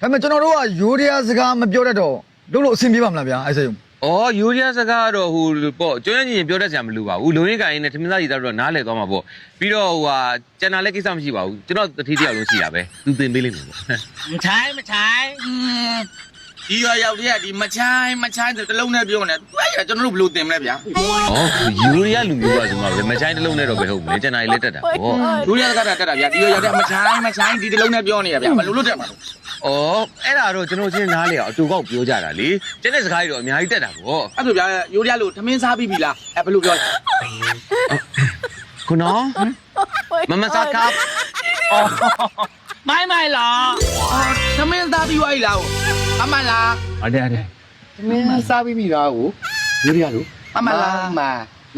ဒါပေမဲ့ကျွန်တော်တို့ကရိုးတရားစကားမပြောတတ်တော့လို့အဆင်ပြေပါမလားဗျာအဲ့စိတ်ဩယူရီးယားစကားတော့ဟိုပေါ့ကျွမ်းကျင်ပြောတတ်စရာမလိုပါဘူးလုံရင်းကိုင်းနဲ့ထမင်းသားကြီးတော့နားလဲသွားမှာပေါ့ပြီးတော့ဟိုဟာကျန်တာလည်းကိစ္စမရှိပါဘူးကျွန်တော်တတိတယောက်လုံးရှိတာပဲသူသင်ပေးလိမ့်မယ်ပေါ့မချိုင်းဒီရွာရောက်တဲ့ကဒီမချိုင်းဆိုတလုံးနဲ့ပြောနေသူကကျွန်တော်တို့ဘယ်လိုတင်မလဲဗျာဩယူရီးယားလူမျိုးပါဆိုမှပဲမချိုင်းတလုံးနဲ့တော့ပဲဟုတ်ဘူးလေကျန်တာလည်းတက်တာပေါ့ယူရီးယားစကားတက်တာဗျာဒီရွာရောက်တဲ့မချိုင်းဒီတလုံးနဲ့ပြောနေရဗျာဘယ်လိုလုပ်တက်မှာလဲအဲ့ဒါတော့ကျွန်တော်ချင်းနားလေအောင်အတူကောက်ပြောကြတာလေကျန်တဲ့စကားတွေတော့အများကြီးတက်တာပေါ့အဲ့ဆိုဗျာယူရီးယားလို့ထမင်းစားပြီးပြီလားဘယ်လိုပြောလဲခုနော်မမစားကားမိုင်းလားသမင်းသားပြီးသွားပြီလားအမလားဟုတ်တယ်သမင်းစားပြီးပြီလားကိုယူရီးယားလို့အမလားအမ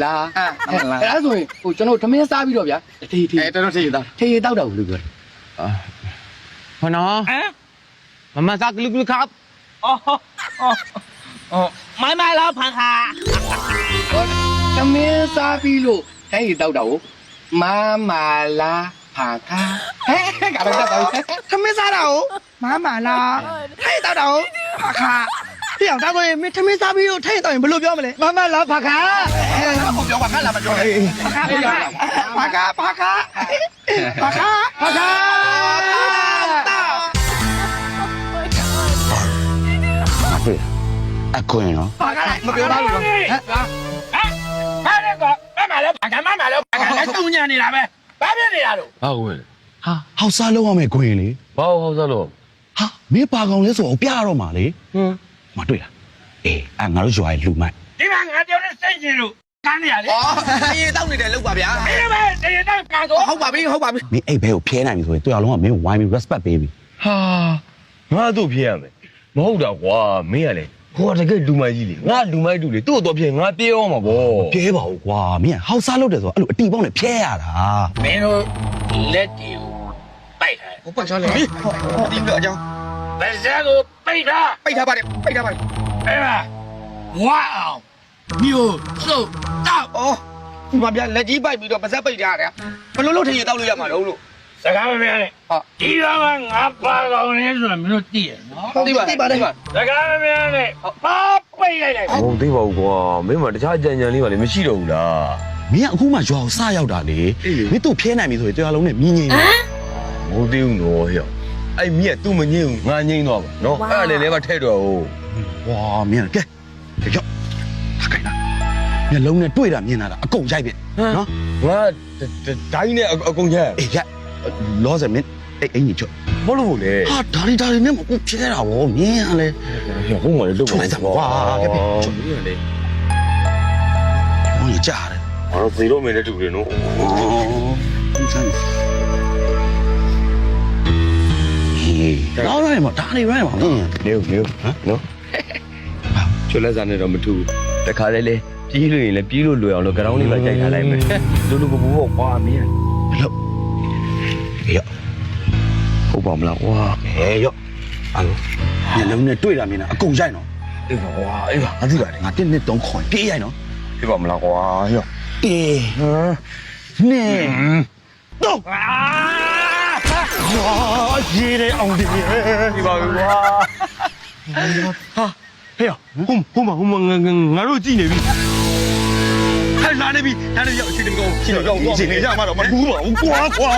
လားအဲ့ဆိုရင်ဟိုကျွန်တော်သမင်းစားပြီးတော့ဗျာထေးတော်ထေးတောက်တော့ဘူးလို့ပြောတယ်ခုနော်မမစားကလူခပ်မိုင်းလားဖန်ခါသမင်းစားပြီးလို့ထေးတောက်တော့မမလားဖာခါကတော့တောက်သမင်းစားတာကိုမလားထေးတောက်တော့ဖာခါพี่အောင်ဒါဆိုရင်မင်းထမင်းစားပြီးတော့ထိုင်တော့ရင်ဘယ်လိုပြောမလဲမမလားဖာခါဟုတ်ပြောပါခါလာမပြောနဲ့ဖာခါအခုရင်နော်မပြောပါဘူးဟမ်ဘာလဲကောမမလည်းဖာခါလည်းတုံညာနေတာပဲဘာဖြစ်နေတာလို့ဟုတ်ဝင်ဟာဟောက်စားလုံးရမယ်ခွင်လေဘာဟောက်စားလို့ဟာမင်းပါကောင်လဲဆိုအောင်ပြရတော့မှာလေမတွေ့လားငါတို့ရွာရဲ့လူမိုက်ဒီမှာငါပြောတဲ့စိတ်ရှင်လို့ကန်းနေရလေအေးတောက်နေတယ်လောက်ပါဗျာအေးပဲတေးတောက်ကန်တော့ဟုတ်ပါပြီမင်းအိတ်ဘဲကိုဖျဲနိုင်ပြီဆိုရင်တွေ့အောင်လုံးကမင်းဝိုင်းပြီး respect ပေးပြီဟာငါတို့ဖျဲရမယ်မဟုတ်တာကွာမင်းကလေဟိုတကယ်လူမိုက်ကြီးလေငါလူမိုက်တူလေသူ့တော့ဖျဲငါပြေးအောင်မှာဗောပြေးပါဦးကွာမင်းဟောက်စားလုပ်တယ်ဆိုတော့အဲ့လိုအတီပေါင်းနဲ့ဖျဲရတာမင်းတို့လက်တီကိုပိုက်ထားဟိုပတ်ချောလေဒီလိုအကြောင်းဗဇက်ကိုပိတ်ထားပါတယ်အဲ့ဒါဝါအောင်မျိုးစုပ်တောက်ဒီမှာဗျာလက်ကြီးပိုက်ပြီးတော့ပါဇက်ပိတ်ထားတယ်ဘယ်လိုလုပ်ထင်ရတောက်လို့ရမှာလို့စကားမပြောနဲ့ဒီတော့ငါပါကောင်လဲဆိုတာမင်းတို့သိရနော်သိပါတယ်စကားမပြောနဲ့ပါပိတ်လိုက်မဟုတ်သေးပါဘူးကွာမင်းမတခြားကြံကြံလေးပါလေမရှိတော့ဘူးလားမင်းအခုမှရွာကိုစရောက်တာလေမင်းတို့ဖျဲနိုင်ပြီဆိုရင်တရားလုံးနဲ့မြင်းငိမ့်မဟုတ်သေးဘူးနော်ဟဲ့အဲ့မင်းကသူ့မငိမ့်ဘူးငါငိမ့်သွားပါနော်အဲ့ဒါလည်းမထဲ့တော့ဘူးဝါမင်းကဲရောက်ထားခိုင်းလားမျက်လုံးနဲ့တွေ့တာမြင်လာတာအကုန်ရိုက်ပြီနော်ငါဒိုင်းနဲ့အကုန်ရိုက်အေးရက်လောဆယ်မင်းအင်းကြီးချွတ်ဘာလို့လဲဟာဒါရီနဲ့မကူဖြဲတာဗောမြင်ရလဲဟိုမှာလည်းလုပ်ပါကွာကဲပဲချွတ်ရလေဟိုကြီးကြားတယ်ငါတို့သေတော့မင်းနဲ့တူတယ်နော်ဟုတ်စမ်းတော့ရိုင်းမဒါနေရိုင်းပါနေနော်ချွတ်လက်စားနဲ့တော့မထူဘူးတခါလေလေပြေးလို့ရင်လည်းပြေးလို့လွယ်အောင်လို့ကရောင်းလေးပါကြိုက်ထားလိုက်မယ်လူကဘူးပေါ့ကွာမင်းလို့ရောဟုတ်ပါမလားကွာရောအဲ့လိုမျက်လုံးနဲ့တွေ့တာမြင်တာအကုန်ရိုက်နော်အေးပါကွာအေးပါငါသိပါတယ်ငါ1 2 3ခွန်ပြေးရိုက်နော်ဖြစ်ပါမလားကွာရောတေးနေတော့ရေးတယ်အောင်ဒီဒီပါကွာဟာဟေ့ဟိုမှာငါတို့ကြည့်နေပြီဟဲ့လာနေပြီရောက်အချိန်တကောင်းအချိန်ရမှာတော့မဘူးပါဘူးကွာ